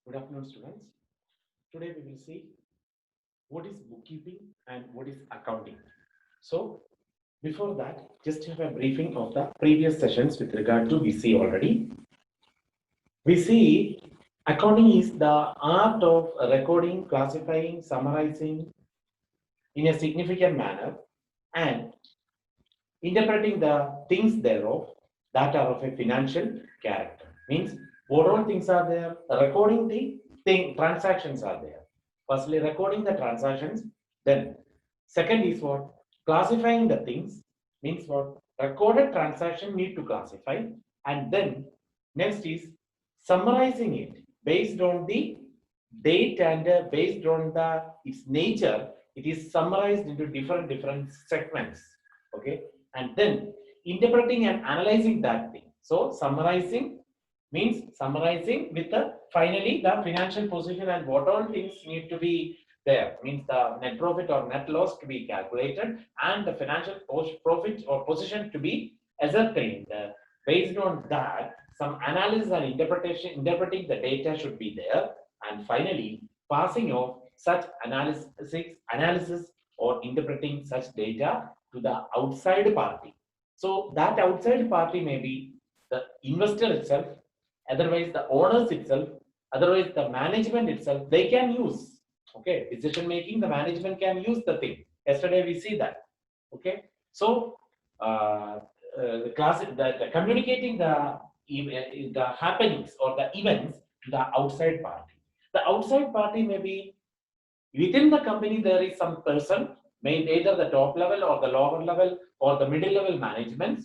Good afternoon, students. Today we will see what is bookkeeping and what is accounting. So, before that, just have a briefing of the previous sessions with regard to VC already. We see accounting is the art of recording, classifying, summarizing in a significant manner and interpreting the things thereof that are of a financial character. Means what all things are there, recording the transactions are there. Firstly, recording the transactions, then second is what? Classifying the things, means what? Recorded transaction need to classify, and then next is summarizing it based on the date and based on the its nature, it is summarized into different segments. Okay, and then interpreting and analyzing that thing. So summarizing means summarizing with the finally the financial position and what all things need to be there, means the net profit or net loss to be calculated and the financial profit or position to be ascertained. Based on that, some analysis and interpreting the data should be there, and finally passing of such analysis or interpreting such data to the outside party. So that outside party may be the investor itself, otherwise the owners itself, otherwise the management itself, they can use. Okay, decision making, the management can use the thing. Yesterday we see that. Okay, so the class, the communicating the happenings or the events to the outside party. The outside party may be within the company. There is some person, may either the top level or the lower level or the middle level management,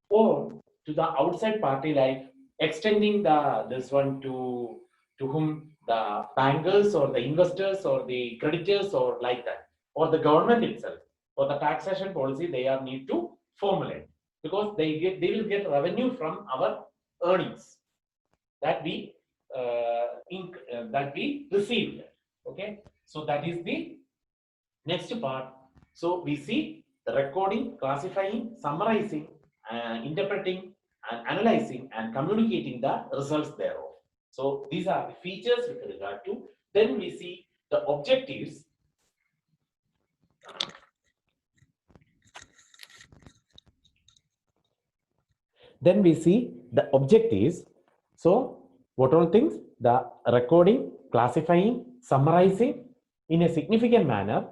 or to the outside party, like extending the this one to whom the bankers or the investors or the creditors or like that, or the government itself, or the taxation policy they are need to formulate, because they will get revenue from our earnings that we received. Okay, so that is the next part. So we see the recording, classifying, summarizing, interpreting, and analyzing and communicating the results thereof. So these are the features with regard to. Then we see the objectives. Then we see the objectives. So what all things? The recording, classifying, summarizing in a significant manner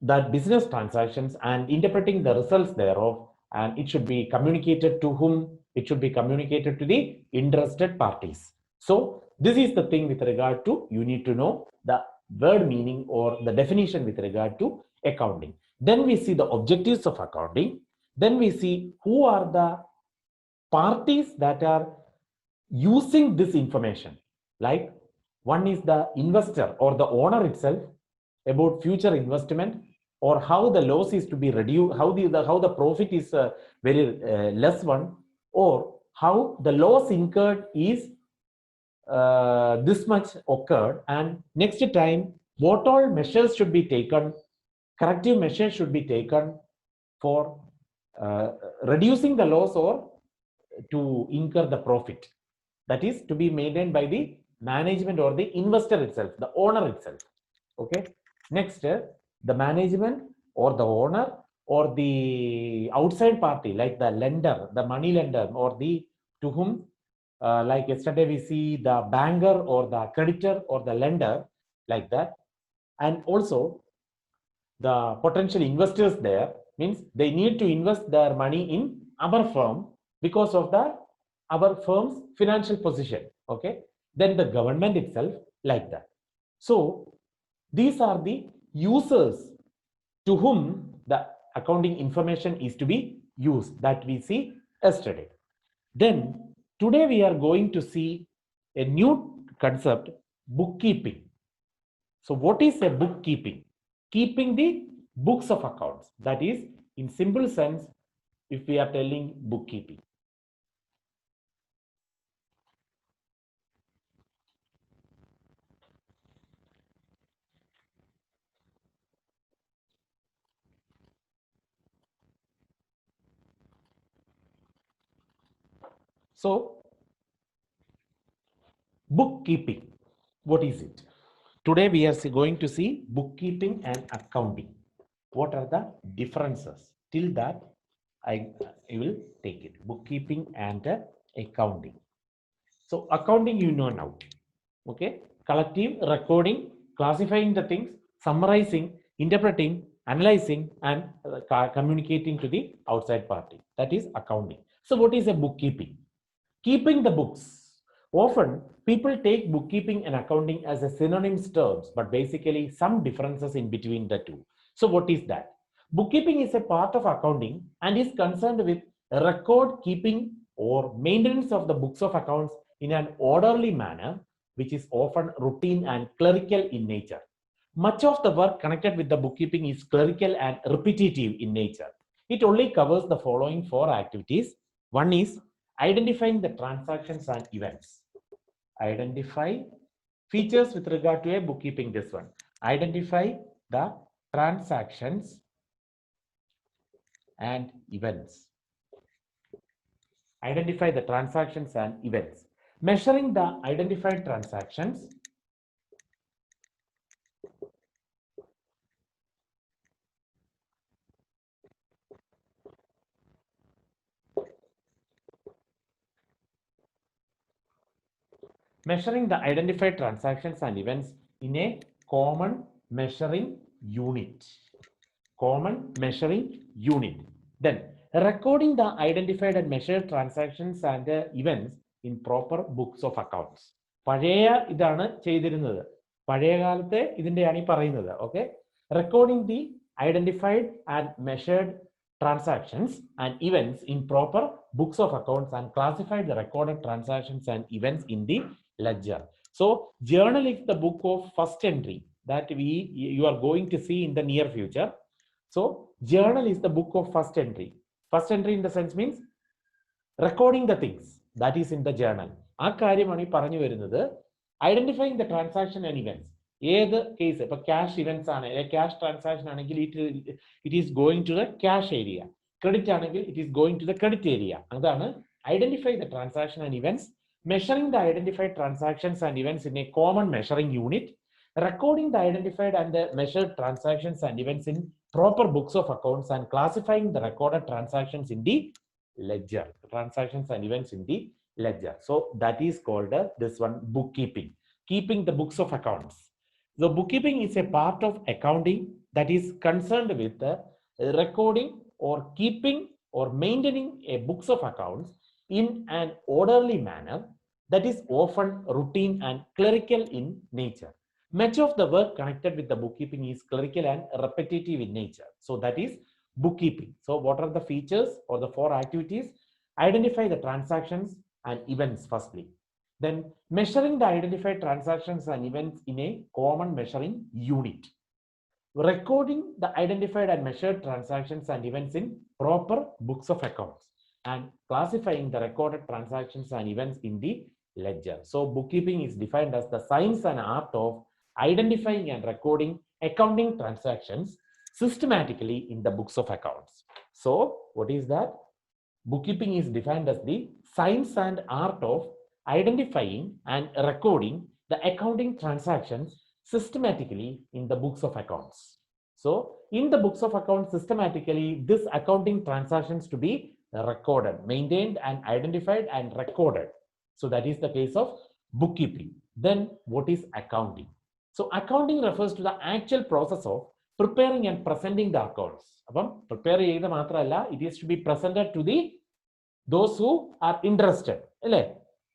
that business transactions and interpreting the results thereof, and it should be communicated to whom? It should be communicated to the interested parties. So this is the thing with regard to, you need to know the word meaning or the definition with regard to accounting. Then we see the objectives of accounting. Then we see who are the parties that are using this information. Like one is the investor or the owner itself about future investment, or how the loss is to be reduced, how the profit is very less one, or how the loss incurred is this much occurred, and next time what all measures should be taken, corrective measures should be taken for uh, reducing the loss or to incur the profit, that is to be maintained by the management or the investor itself, the owner itself. Okay, next the management or the owner or the outside party, like the lender, the money lender, or the to whom like yesterday we see the banker or the creditor or the lender, like that. And also the potential investors there, means they need to invest their money in our firm because of the our firm's financial position. Okay, then the government itself, like that. So these are the users to whom the accounting information is to be used, that we see yesterday. Then today we are going to see a new concept, bookkeeping. So what is a bookkeeping? Keeping the books of accounts. That is, in simple sense, if we are telling bookkeeping. So bookkeeping. what is it? Today we are going to see bookkeeping and accounting. What are the differences? Till that, I will take it. Bookkeeping and accounting. So accounting, you know now. Okay, collective recording, classifying the things, summarizing, interpreting, analyzing, and communicating to the outside party. That is accounting. So what is a bookkeeping? Keeping the books. Often people take bookkeeping and accounting as a synonymous terms, but basically some differences in between the two. So what is that? Bookkeeping is a part of accounting and is concerned with record keeping or maintenance of the books of accounts in an orderly manner, which is often routine and clerical in nature. Much of the work connected with the bookkeeping is clerical and repetitive in nature. It only covers the following four activities. One is identifying the transactions and events. Identify features with regard to a bookkeeping. This one. Identify the transactions and events. Identify the transactions and events. Measuring the identified transactions. Measuring the identified transactions and events in a common measuring unit. Common measuring unit. Then recording the identified and measured transactions and events in proper books of accounts. പഴയ ഇതാണ് ചെയ്തിരുന്നത്. പഴയ കാലത്തെ ഇതിന്റെയാണ് ഈ പറയുന്നത്. Okay. Recording the identified and measured transactions and events in proper books of accounts and classify the recorded transactions and events in the ledger. So journal is the book of first entry that you are going to see in the near future. So journal is the book of first entry. First entry in the sense means recording the things that is in the journal. ആ കാര്യമാണ് ഈ പറഞ്ഞു വരുന്നത്. Identifying the transaction and events. ഏത് case ഇപ്പൊ cash events ആണ്, cash transaction ആണെങ്കിൽ it is going to the cash area. Credit ആണെങ്കിൽ it is going to the credit area. അതാണ് identify the transaction and events. Measuring the identified transactions and events in a common measuring unit. Recording the identified and the measured transactions and events in proper books of accounts and classifying the recorded transactions in the ledger. Transactions and events in the ledger. So that is called this one bookkeeping. Keeping the books of accounts. The bookkeeping is a part of accounting that is concerned with the recording or keeping or maintaining a books of accounts in an orderly manner that is often routine and clerical in nature. Much of the work connected with the bookkeeping is clerical and repetitive in nature. So that is bookkeeping. So what are the features or the four activities? Identify the transactions and events firstly. Then measuring the identified transactions and events in a common measuring unit. Recording the identified and measured transactions and events in proper books of accounts and classifying the recorded transactions and events in the ledger. So bookkeeping is defined as the science and art of identifying and recording accounting transactions systematically in the books of accounts. So what is that? Bookkeeping is defined as the science and art of identifying and recording the accounting transactions systematically in the books of accounts. So in the books of accounts systematically, this accounting transactions to be recorded, maintained and identified and recorded. So that is the case of bookkeeping. Then what is accounting? So accounting refers to the actual process of preparing and presenting the accounts. അപ്പം prepare ചെയ്ത് മാത്രമല്ല, it is to be presented to the those who are interested. അല്ലേ?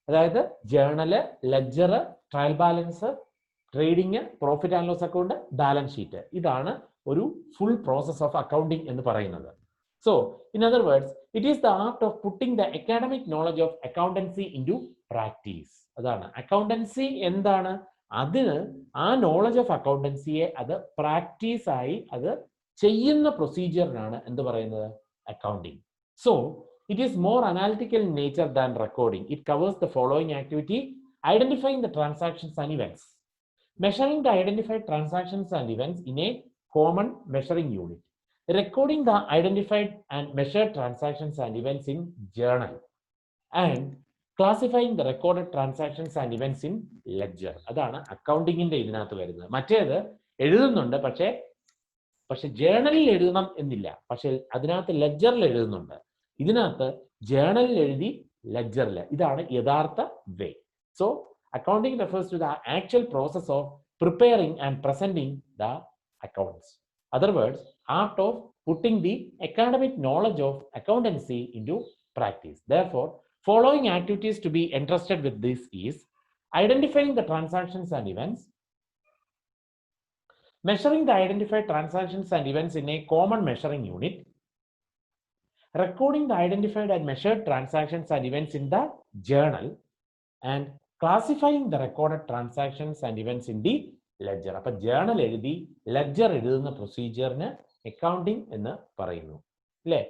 അതായത് journal, ledger, trial balance, trading, profit and loss account, balance sheet. ഇതാണ് ഒരു full process of accounting എന്ന് പറയുന്നത്. So in other words, it is the art of putting the academic knowledge of accountancy into practice. അതാണ് accountancy എന്താണ്? അതിന് ആ knowledge of അക്കൗണ്ടൻസിയെ അത് practice ആയി അത് ചെയ്യുന്ന പ്രൊസീജിയറിനാണ് എന്ത് പറയുന്നത്? Accounting. So it is more analytical in nature than recording. It covers the following activity: identifying the transactions and events, measuring the identified transactions and events in a common measuring unit, recording the identified and measured transactions and events in journal, and classifying the recorded transactions and events in ledger. അതാണ് അക്കൗണ്ടിങ്ങിന്റെ ഇതിനകത്ത് വരുന്നത്. മറ്റേത് എഴുതുന്നുണ്ട്, പക്ഷെ ജേണലിൽ എഴുതണം എന്നില്ല. പക്ഷെ അതിനകത്ത് ലെഡ്ജറിൽ എഴുതുന്നുണ്ട്. ഇതിനകത്ത് ജേണലിൽ എഴുതി ലെഡ്ജറിൽ. ഇതാണ് യഥാർത്ഥ way. So accounting refers to the actual process of preparing and presenting the accounts. Other words, art of putting the academic knowledge of accountancy into practice. Therefore, following activities to be entrusted with this is identifying the transactions and events, measuring the identified transactions and events in a common measuring unit, recording the identified and measured transactions and events in the journal, and classifying the recorded transactions and events in the ledger. അപ്പോൾ journal എഴുതി ledger എഴുതുന്ന പ്രൊസീജിയറിന് accounting എന്ന് പറയുന്നു, അല്ലേ?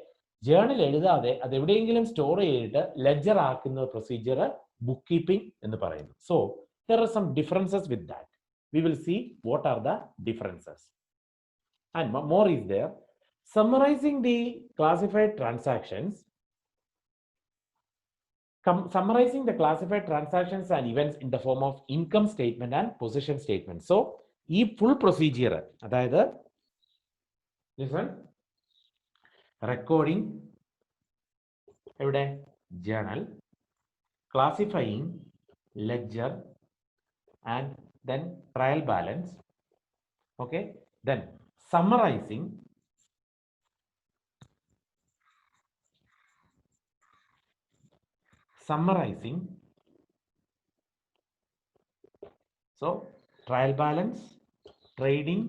Journal എഴുതാതെ അത് എവിടെയെങ്കിലും store ചെയ്തിട്ട് ledger ആക്കുന്ന പ്രൊസീജിയർ ബുക്ക് കീപ്പിംഗ് എന്ന് പറയുന്നു. So there are some differences with that. We will see what are the differences. And more is there. Summarizing the classified transactions. Summarizing the classified transactions and events in the form of income statement and position statement. So, this full procedure, that is, listen, recording, journal, classifying, ledger, and then trial balance. Okay, then summarizing, so trial balance, trading,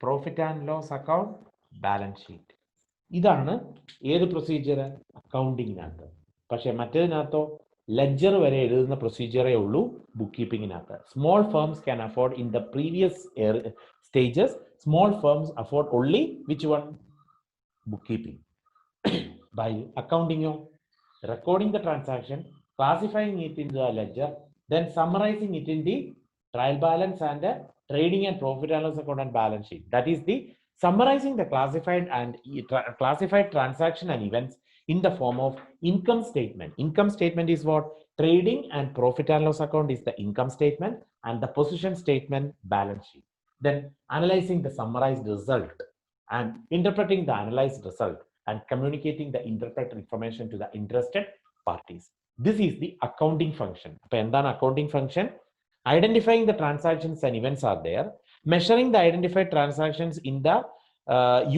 profit and loss account, balance sheet. ഇതാണ് ഏത് procedure? അക്കൗണ്ടിങ്ങിനകത്ത്. പക്ഷെ മറ്റേതിനകത്തോ ledger വരെ എഴുതുന്ന പ്രൊസീജിയറേ ഉള്ളൂ book കീപ്പിങ്ങിനകത്ത്. Small firms can afford in the previous stages. Small firms afford only which one? Book keeping. By accounting, recording the transaction, classifying it in the ledger, then summarizing it in the trial balance and trading and profit and loss account and balance sheet. That is the summarizing the classified transaction and events in the form of income statement. Income statement is what? Trading and profit and loss account is the income statement, and the position statement balance sheet. Then analyzing the summarized result and interpreting the analyzed result and communicating the interpreted information to the interested parties. This is the accounting function. അപ്പോൾ എന്താണ് accounting function? Identifying the transactions and events are there. Measuring the identified transactions in the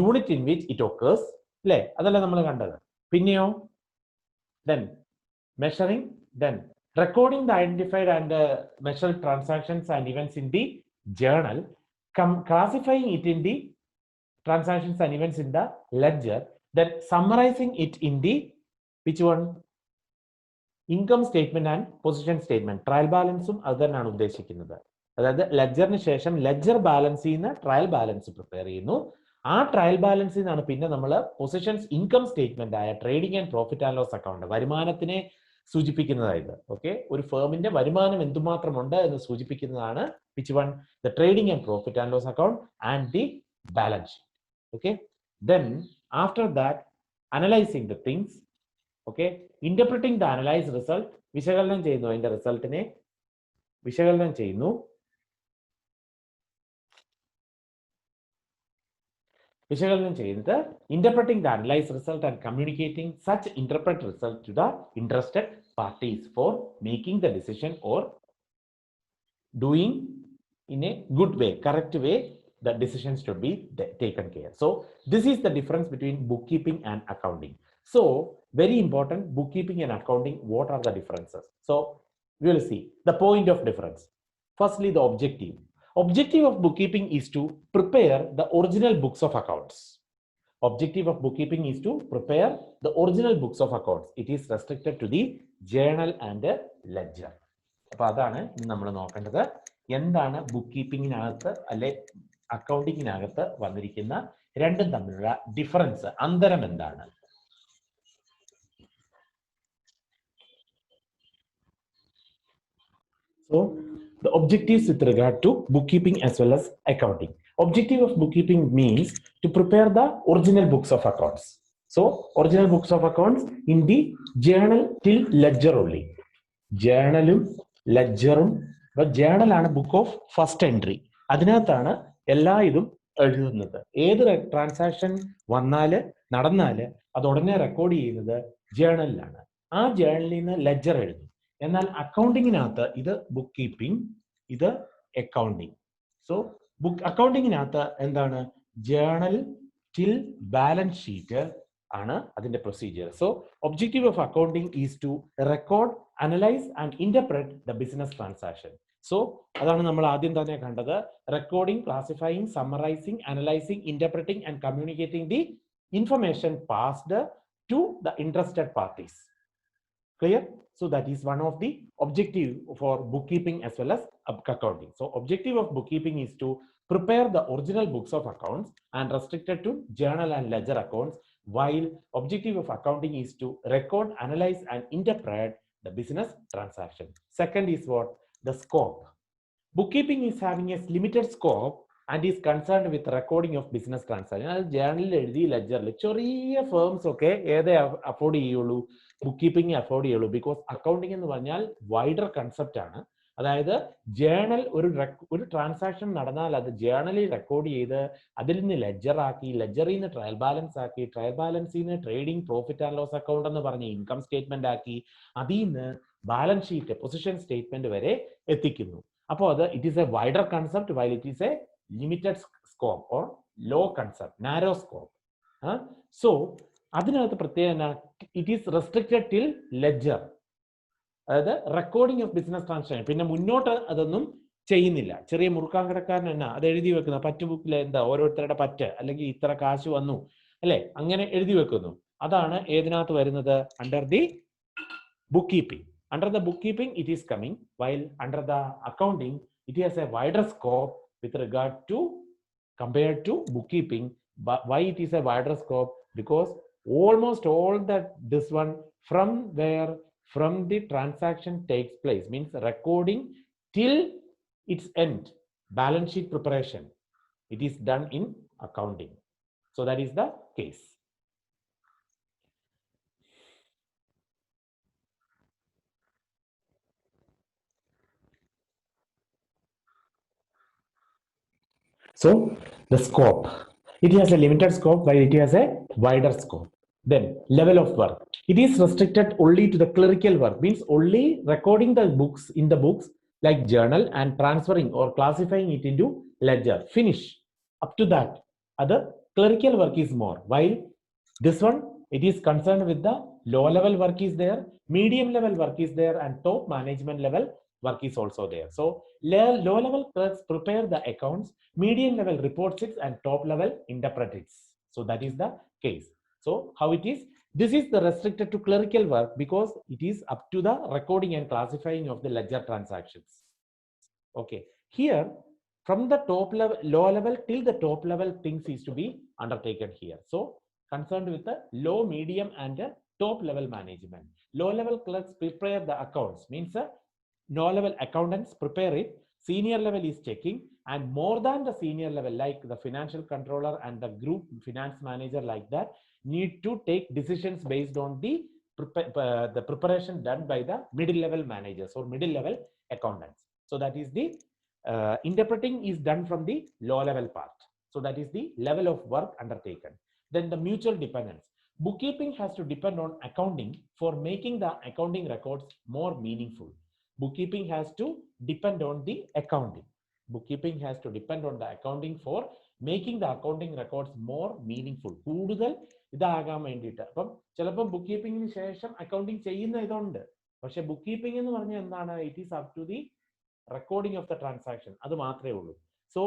unit in which it occurs. അല്ലേ? അതല്ല നമ്മൾ കണ്ടത്. പിന്നെയോ then measuring, then recording the identified and measured transactions and events in the journal, classifying it in the transactions and events in the ledger, then summarizing it in the which one? Income statement and position statement. Trial balance അത് തന്നെയാണ് ഉദ്ദേശിക്കുന്നത്. അതായത് ലെഡ്ജറിന് ശേഷം ledger balance ചെയ്യുന്ന trial balance prepare ചെയ്യുന്നു. ആ trial ബാലൻസിൽ നിന്നാണ് പിന്നെ നമ്മൾ പൊസിഷൻസ് ഇൻകം സ്റ്റേറ്റ്മെന്റ് ആയ trading and profit and loss account, വരുമാനത്തിനെ സൂചിപ്പിക്കുന്നതായത്. ഓക്കെ, ഒരു ഫേമിന്റെ വരുമാനം എന്തുമാത്രമുണ്ട് എന്ന് സൂചിപ്പിക്കുന്നതാണ് which one? The trading and profit and loss account and the balance sheet. Okay, then after that analyzing the things, okay, interpreting the analyzed result, വിശകലനം ചെയ്യുന്നു, അതിന്റെ റിസൾട്ടിനെ വിശകലനം ചെയ്യുന്നു. വിശകലനം ചെയ്തിട്ട് interpreting the analyzed result and communicating such interpreted result to the interested parties for making the decision or doing in a good way, correct way, the decisions should be taken care. So this is the difference between bookkeeping and accounting. So very important, bookkeeping and accounting, what are the differences? So we will see the point of difference. Firstly, the objective. Objective of bookkeeping is to prepare the original books of accounts. Objective of bookkeeping is to prepare the original books of accounts. It is restricted to the journal and ledger. അപ്പോൾ അതാണ് നമ്മൾ നോക്കേണ്ടത്. എന്താണ് book കീപ്പിങ്ങിനകത്ത് അല്ലെ അക്കൗണ്ടിങ്ങിനകത്ത് വന്നിരിക്കുന്ന രണ്ടും തമ്മിലുള്ള difference, അന്തരം എന്താണ്? So the objectives with regard to bookkeeping as well as accounting. Objective of bookkeeping means to prepare the original books of accounts. So original books of accounts in the journal till ledger only. Journalum, ledgerum, but journal ആണ് book of first entry. അതിനകത്താണ് എല്ലാ ഇതും എഴുതുന്നത്. ഏത് transaction വന്നാല് നടന്നാല് അത് ഉടനെ record ചെയ്യുന്നത് ജേണലിലാണ്. ആ ജേണലിൽ നിന്ന് ലെഡ്ജർ എഴുതും. എന്നാൽ അക്കൗണ്ടിങ്ങിനകത്ത് ഇത് ബുക്ക് കീപ്പിംഗ്, ഇത് അക്കൗണ്ടിങ്. സോ ബുക്ക് അക്കൗണ്ടിങ്ങിനകത്ത് എന്താണ് ജേണൽ ടിൽ ബാലൻസ് ഷീറ്റ് ആണ് അതിന്റെ procedure. So objective of accounting is to record, analyse and interpret the business transaction. So അതാണ് നമ്മൾ ആദ്യം തന്നെ കണ്ടത്. Recording, classifying, summarising, analysing, interpreting and communicating the information passed to the interested parties. Clear? So that is one of the objective for bookkeeping as well as accounting. So objective of bookkeeping is to prepare the original books of accounts and restricted to journal and ledger accounts, while objective of accounting is to record, analyze and interpret the business transaction. Second is what? The scope. Bookkeeping is having a limited scope and is concerned with recording of business transaction. Journal എഴുതി ലെഡ്ജറിൽ ചെറിയ firms ഒക്കെ ഏതേ afford ചെയ്യുള്ളൂ, book keeping afford ചെയ്യുള്ളൂ. Because accounting എന്ന് പറഞ്ഞാൽ wider concept ആണ്. അതായത് ജേണൽ ഒരു ട്രാൻസാക്ഷൻ നടന്നാൽ അത് ജേണലിൽ റെക്കോർഡ് ചെയ്ത് അതിൽ നിന്ന് ലെഡ്ജർ ആക്കി, ലെഡ്ജറിൽ നിന്ന് ട്രയൽ ബാലൻസ് ആക്കി, ട്രയൽ ബാലൻസിൽ നിന്ന് trading profit and loss account എന്ന് പറഞ്ഞ് ഇൻകം സ്റ്റേറ്റ്മെന്റ് ആക്കി, അതിൽ നിന്ന് ബാലൻസ് ഷീറ്റ് പൊസിഷൻ സ്റ്റേറ്റ്മെന്റ് വരെ എത്തിക്കുന്നു. അപ്പോൾ അത് it is A wider concept while it is A limited scope or low concept, narrow scope. So അതിനകത്ത് പ്രത്യേകത it is restricted till ledger, അതായത് റെക്കോർഡിംഗ് ഓഫ് ബിസിനസ് ട്രാൻസാക്ഷൻ. പിന്നെ മുന്നോട്ട് അതൊന്നും ചെയ്യുന്നില്ല. ചെറിയ മുറുക്കാൻ കിടക്കാരൻ എന്നാ അത് എഴുതി വെക്കുന്ന പറ്റ് ബുക്കിൽ എന്താ ഓരോരുത്തരുടെ പറ്റ് അല്ലെങ്കിൽ ഇത്ര കാശ് വന്നു അല്ലെ, അങ്ങനെ എഴുതി വെക്കുന്നു. അതാണ് ഏതിനകത്ത് വരുന്നത്? Under the book keeping. Under the bookkeeping it is coming, while under the accounting it has a wider scope with regard to compared to bookkeeping. But why it is a wider scope? Because almost all that this one from the transaction takes place, means recording till its end, balance sheet preparation, it is done in accounting. So that is the case. So the scope, it has a limited scope while it has a wider scope. Then level of work, it is restricted only to the clerical work, means only recording the books in the books like journal and transferring or classifying it into ledger. Finish up to that. Other clerical work is more, while this one it is concerned with the low level work is there, medium level work is there, and top management level work is also there. So low level clerks prepare the accounts, medium level reports it, and top level interpret it. So that is the case. So how it is? This is the restricted to clerical work because it is up to the recording and classifying of the ledger transactions. Okay, here from the top level, low level till the top level things is to be undertaken here. So concerned with the low, medium and top level management. Low level clerks prepare the accounts, means low level accountants prepare it, senior level is checking, and more than the senior level like the financial controller and the group finance manager like that need to take decisions based on the preparation done by the middle level managers or middle level accountants. So that is the interpreting is done from the low level part. So that is the level of work undertaken. Then the mutual dependence. Bookkeeping has to depend on accounting for making the accounting records more meaningful. Bookkeeping has to depend on the accounting. Bookkeeping has to depend on the accounting for making the accounting records more meaningful. കൂടുതൽ ഇതാകാൻ വേണ്ടിയിട്ട്. അപ്പം ചിലപ്പോൾ book കീപ്പിംഗിന് ശേഷം accounting ചെയ്യുന്ന ഇതുണ്ട്. പക്ഷെ book keeping എന്ന് പറഞ്ഞാൽ എന്താണ്? It is up to the recording of the transaction. അത് മാത്രമേ ഉള്ളൂ. So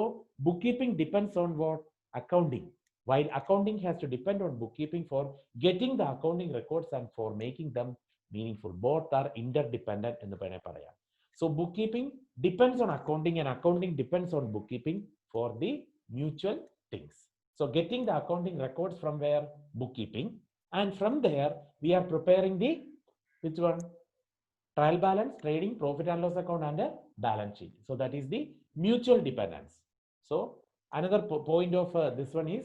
bookkeeping depends on what? Accounting. While accounting has to depend on bookkeeping for getting the accounting records and for making them meaningful. Both are interdependent എന്ന് പറയാം. So bookkeeping depends on accounting and accounting depends on bookkeeping for the mutual things. So getting the accounting records from where? Bookkeeping. And from there we are preparing the which one? Trial balance, trading, profit and loss account and a balance sheet. So that is the mutual dependence. So another point of this one is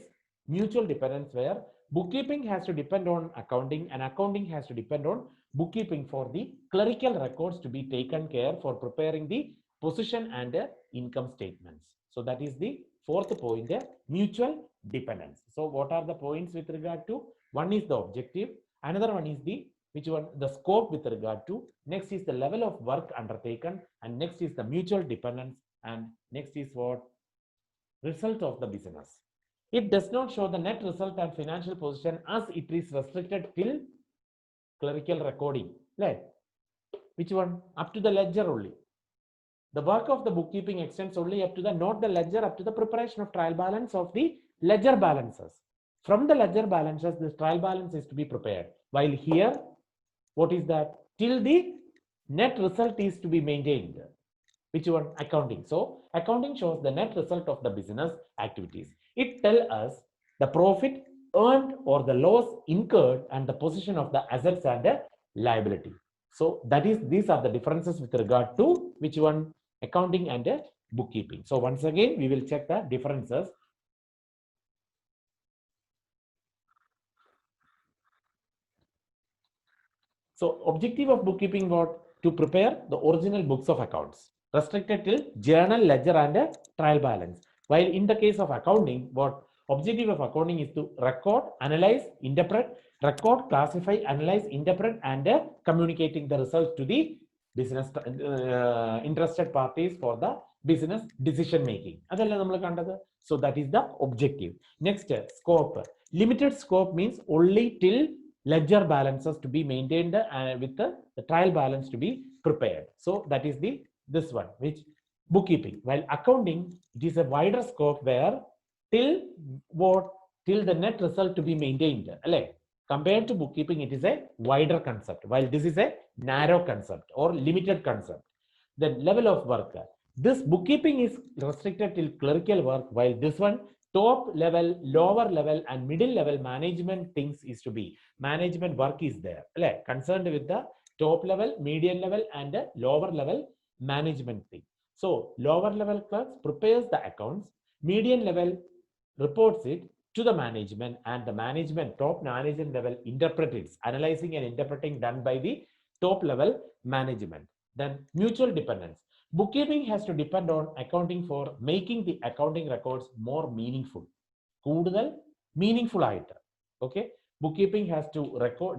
mutual dependence, where bookkeeping has to depend on accounting, and accounting has to depend on bookkeeping for the clerical records to be taken care for preparing the position and income statements. So that is the fourth point, mutual dependence. So what are the points with regard to? One is the objective, another one is the which one the scope with regard to, next is the level of work undertaken, and next is the mutual dependence, and next is what result of the business. It does not show the net result and financial position as it is restricted till clerical recording. Right? Which one? Up to the ledger only. The work of the bookkeeping extends only up to the not the ledger, up to the preparation of trial balance of the ledger balances. From the ledger balances, this trial balance is to be prepared. While here, what is that? Till the net result is to be maintained. Which one? Accounting. So accounting shows the net result of the business activities. It tells us the profit earned or the loss incurred and the position of the assets and the liability. So that is, these are the differences with regard to which one? Accounting and bookkeeping. So once again, we will check the differences. So objective of bookkeeping what? To prepare the original books of accounts, restricted till journal, ledger and trial balance. While in the case of accounting, what objective of accounting is to record, analyze, interpret, record, classify, analyze, interpret and communicating the results to the business interested parties for the business decision making. So that is the objective. Next, scope. Limited scope means only till ledger balances to be maintained with the trial balance to be prepared. So that is the this one, which bookkeeping. While accounting, it is a wider scope where till what? Till the net result to be maintained. Compared to bookkeeping, it is a wider concept, while this is a narrow concept or limited concept. The level of work. This bookkeeping is restricted till clerical work, while this one top level, lower level, and middle level management things is to be. Management work is there. Concerned with the top level, median level, and the lower level management thing. So lower level clerks prepares the accounts, median level reports it to the management, and the management, top management level interprets it, analyzing and interpreting done by the top level management. Then mutual dependence. Bookkeeping has to depend on accounting for making the accounting records more meaningful. കൂടുതൽ meaningful ആയിട്ട്. Okay. Bookkeeping has to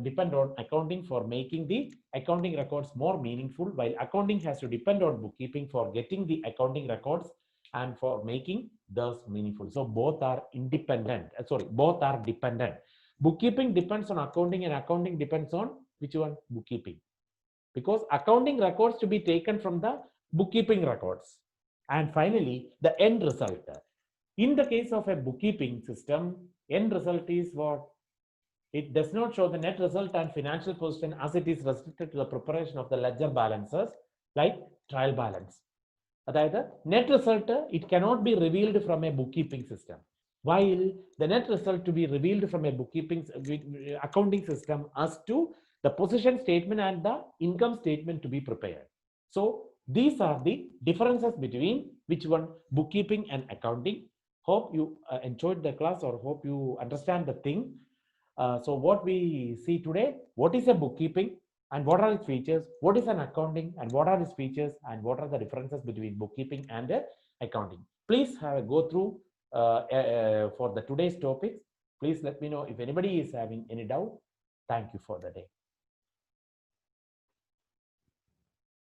depend on accounting for making the accounting records more meaningful, while accounting has to depend on bookkeeping for getting the accounting records and for making those meaningful. So both are independent. Both are dependent. Bookkeeping depends on accounting and accounting depends on which one? Bookkeeping. Because accounting records to be taken from the bookkeeping records. And finally, the end result. In the case of a bookkeeping system, end result is what? It does not show the net result and financial position as it is restricted to the preparation of the ledger balances like trial balance. അതായത് net result, it cannot be revealed from a bookkeeping system, while the net result to be revealed from a bookkeeping accounting system as to the position statement and the income statement to be prepared. So these are the differences between which one? Bookkeeping and accounting. Hope you enjoyed the class or hope you understand the thing. So what we see today, what is a bookkeeping and what are its features, what is an accounting and what are its features, and what are the differences between bookkeeping and accounting. Please have a go through for the today's topics. Please let me know if anybody is having any doubt. Thank you for the day.